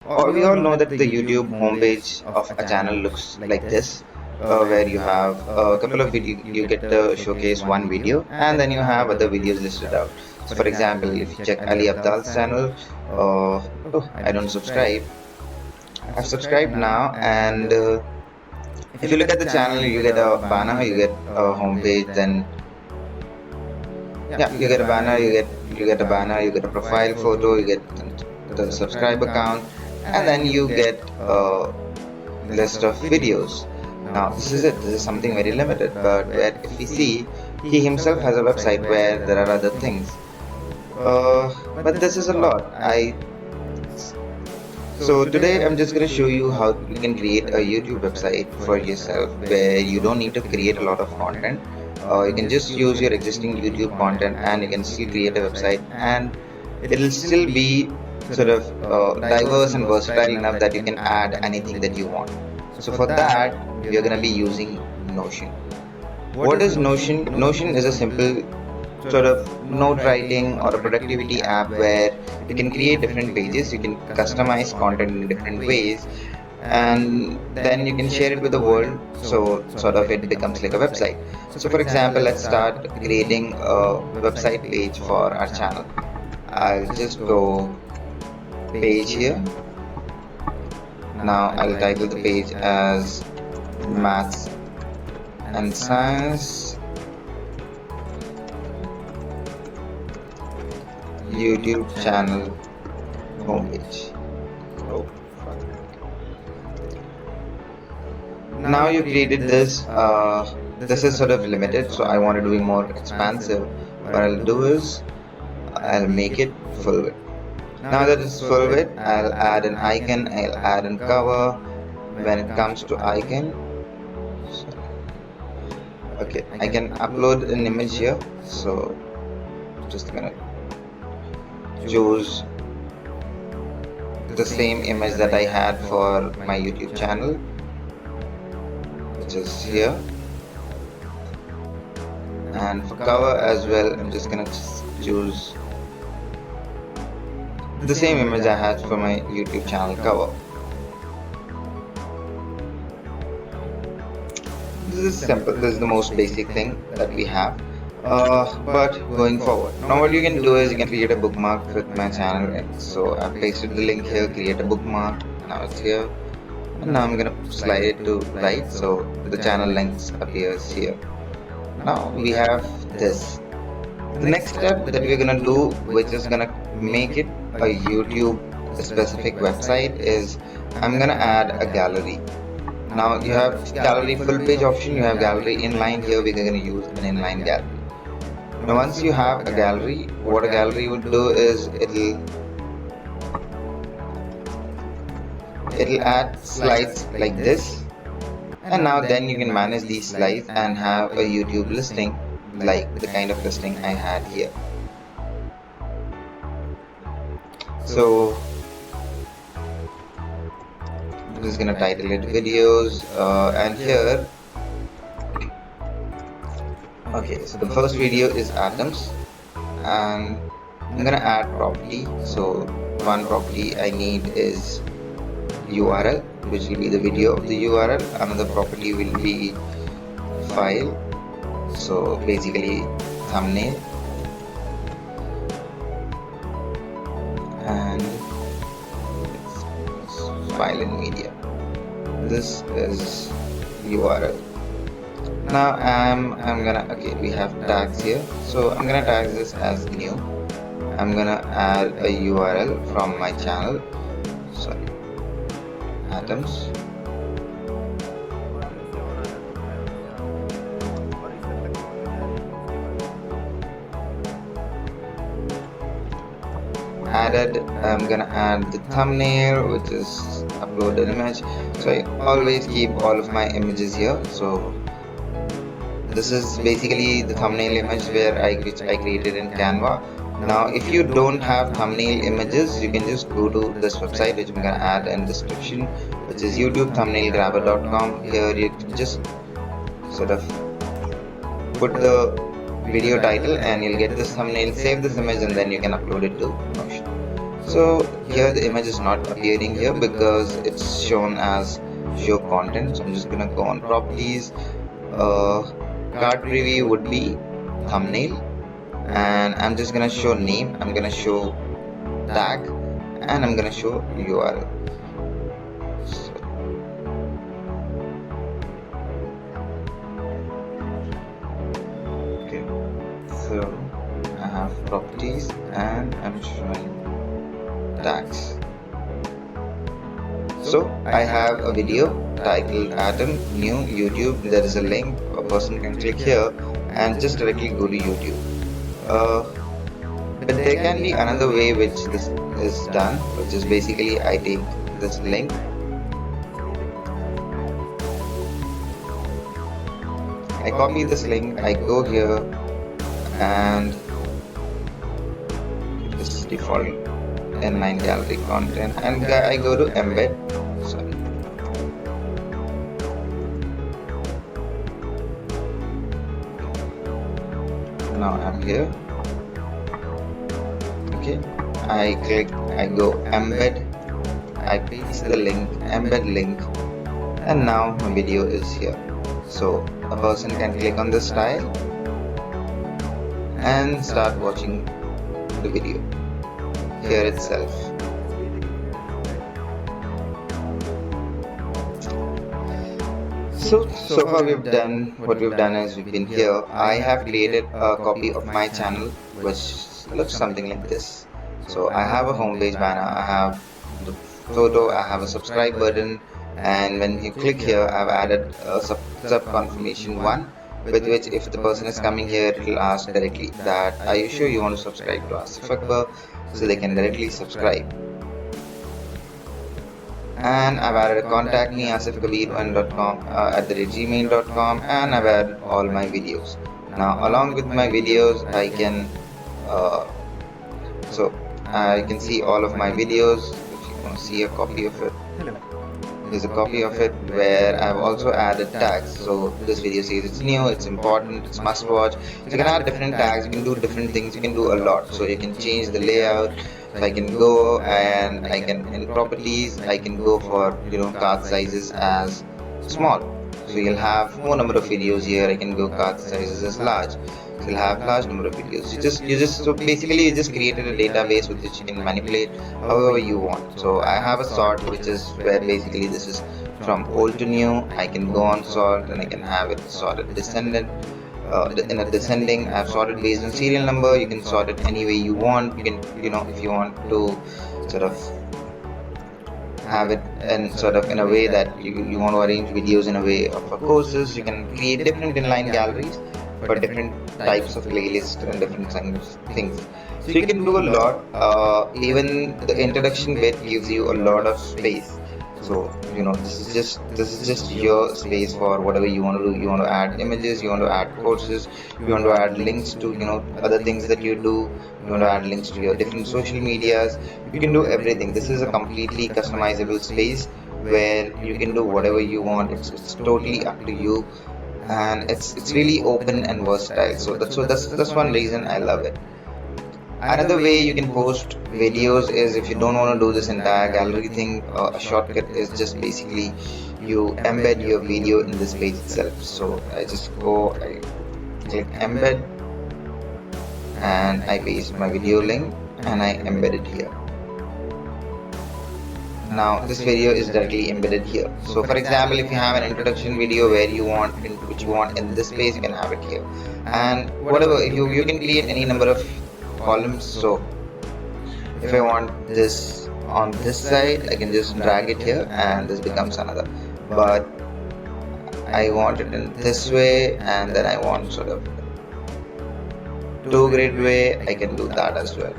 Or we all know that the YouTube homepage of a channel looks like this, where you have a couple of video, you get to showcase one video, and then you have other videos listed out. So, for example, if you check Ali Abdal's channel, oh, I don't subscribe. I've subscribed now, and if you look at the channel, you get a banner, you get a homepage, then yeah, you get a banner, you get a banner, you get a profile photo, you get the subscriber count, and then you get a list of videos. Now this is it. This is something very limited, but where if we see, he himself has a website where there are other things. But this is a lot. So today I'm just going to show you how you can create a YouTube website for yourself where you don't need to create a lot of content. You can just use your existing YouTube content and you can still create a website, and it'll still be sort of diverse and versatile enough that you can add anything that you want. So for that, you're going to be using Notion. What is Notion? Notion is a simple sort of note writing or a productivity app where you can create different pages, you can customize content in different ways, and then you can share it with the world, so sort of it becomes like a website. So for example, let's start creating a website page for our channel. I'll just go page here. Now I'll title the page as Maths and Science YouTube channel homepage. Now you created this. This is sort of limited, so I want to do it more expansive. What I'll do is I'll make it full width. Now that it's full width, I'll add an icon, I'll add a cover. When it comes to icon, okay, I can upload an image here, so just gonna choose the same image that I had for my YouTube channel, which is here. And for cover as well, I'm just gonna choose the same image I had for my YouTube channel cover. This is simple. This is the most basic thing that we have. But going forward, now what you can do is you can create a bookmark with my channel. So I've pasted the link here, create a bookmark. Now it's here, and now I'm gonna slide it to right, so the channel links appears here. Now we have this. The next step that we're gonna do, which is gonna make it a YouTube specific website, is I'm gonna add a gallery. Now you have gallery full page option, you have gallery inline. Here we're gonna use an inline gallery. Now once you have a gallery, what a gallery would do is it'll add slides like this, and now then you can manage these slides and have a YouTube listing like the kind of listing I had here. So I'm just gonna title it videos, and here, okay, so the first video is atoms, and I'm gonna add property. So one property I need is URL, which will be the video of the URL. Another property will be file, so basically thumbnail, and file in media. This is URL. Now I'm gonna, okay, we have tags here, so I'm gonna tag this as new. I'm gonna add a URL from my channel, sorry, atoms, added. I'm gonna add the thumbnail, which is upload an image. So I always keep all of my images here. So this is basically the thumbnail image which I created in Canva. Now if you don't have thumbnail images, you can just go to this website, which I'm gonna add in description, which is youtube-thumbnailgrabber.com. Here you can just sort of put the video title and you'll get this thumbnail, save this image, and then you can upload it to Notion. So here the image is not appearing here because it's shown as show content. So I'm just gonna go on properties. Card preview would be thumbnail, and I'm just gonna show name, I'm gonna show tag, and I'm gonna show URL. Okay, so I have properties and I'm showing tags. So I have a video titled Atom New YouTube. There is a link, a person can click here and just directly go to YouTube. But there can be another way which this is done, which is basically I take this link, I copy this link, I go here and this is default N9 gallery content, and I go to embed. Sorry. Now I'm here. Okay, I click, I go embed, I paste the link, embed link, and now my video is here. So a person can click on this tile and start watching the video here itself. So far we've done, what we've done is we've been here. I have created a copy of my channel which looks something like this. So I have a homepage banner, I have the photo, I have a subscribe button, and when you click here I've added a sub confirmation one, with which if the person is coming here it will ask directly that are you sure you want to subscribe to Asif Akbar, so they can directly subscribe. And I've added a contact me asifkabir1.com @gmail.com, and I've added all my videos. Now along with my videos I can I can see all of my videos. If you want to see a copy of it, there's a copy of it where I've also added tags. So this video says it's new, it's important, it's must watch. So you can add different tags, you can do different things, you can do a lot. So you can change the layout. So I can go and I can, in properties, I can go for card sizes as small. So you'll have more number of videos here. I can go card sizes as large. So you'll have large number of videos. So basically you just created a database with which you can manipulate however you want. So I have a sort which is where basically this is from old to new. I can go on sort and I can have it sorted descendant. In a descending, I've sorted based on serial number. You can sort it any way you want. You can, if you want to sort of have it and sort of in a way that you want to arrange videos in a way of courses, you can create different inline galleries for different types of playlists and different kinds of things. So you can do a lot. Even the introduction bit gives you a lot of space. So this is just your space for whatever you want to do. You want to add images, you want to add courses, you want to add links to other things that you do, you want to add links to your different social medias. You can do everything. This is a completely customizable space where you can do whatever you want. It's totally up to you, and it's really open and versatile. So that's one reason I love it. Another way you can post videos is, if you don't want to do this entire gallery thing, a shortcut is just basically you embed your video in this page itself. So I just go, I click embed and I paste my video link and I embed it here. Now this video is directly embedded here. So for example, if you have an introduction video which you want in this space, you can have it here. And whatever, you can create any number of columns. So if I want this on this side, I can just drag it here and this becomes another. But I want it in this way, and then I want sort of 2-grid way, I can do that as well.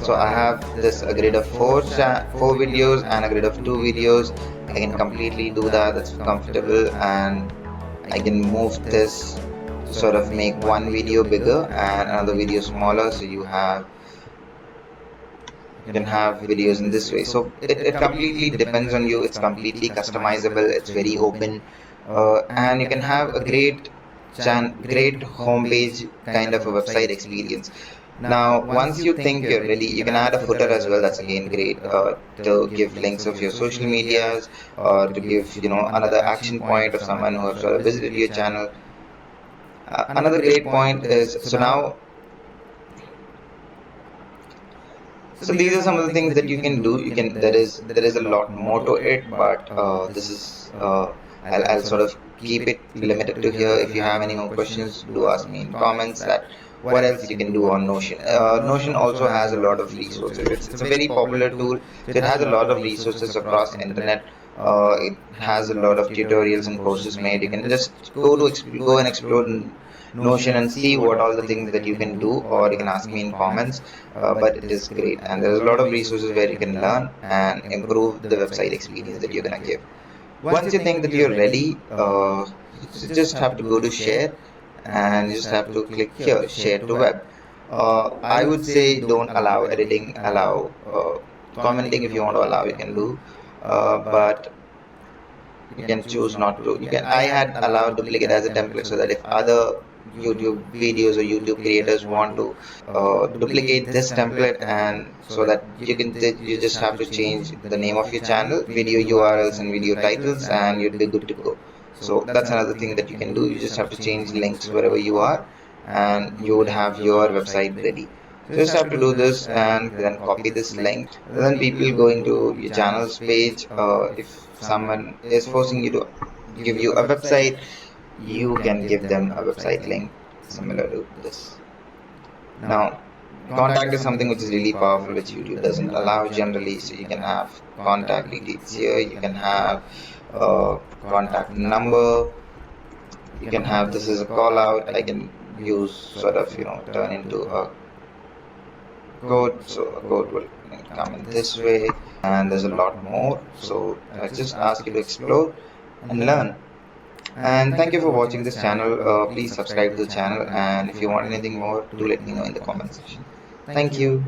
So I have this a grid of 4 videos and a grid of 2 videos. I can completely do that. That's comfortable, and I can move this to sort of make one video bigger and another video smaller. So you can have videos in this way. So it completely depends on you. It's completely customizable. It's very open, and you can have a great homepage kind of a website experience. Now, once you think you're ready, you can add a footer as well. That's again great, to give links of your social medias, or to give, another action point of someone who have sort of visited your channel. Another great point is, so these are some of the things that you can do. There is a lot more to it, but this is I'll sort of keep it limited to here. If you have any more questions, do ask me in comments. That what else you can do on Notion. Notion also has a lot of resources. It's a very popular tool. So it has a lot of resources across internet. It has a lot of tutorials and courses made. You can just go and explore Notion and see what all the things that you can do, or you can ask me in comments. But it is great, and there's a lot of resources where you can learn and improve the website experience that you're gonna give. Once you think that you're ready, you just have to go to share, and you just have to click here, share to web. I would say don't allow editing, allow commenting. If you want to allow, you can do, but you can choose not to. I had allowed duplicate as a template, so that if other YouTube videos or YouTube creators want to duplicate this template, and so that you just have to change the name of your channel, video URLs and video titles, and you'll be good to go. So that's another thing that you can do. You just have to change links wherever you are, and you would have your website ready. So you just have to do this and then copy this link. Then people going to your channel's page. If someone is forcing you to give you a website, you can give them a website link similar to this. Now, contact is something which is really powerful, which YouTube doesn't allow generally. So you can have contact details here. You can have contact number. You can have this as a call out. I can use sort of turn into a code. So a code will come in this way, and there's a lot more. So I just ask you to explore and learn. And thank you for watching this channel. Please subscribe to the channel, and if you want anything more, do let me know in the comment section. Thank you.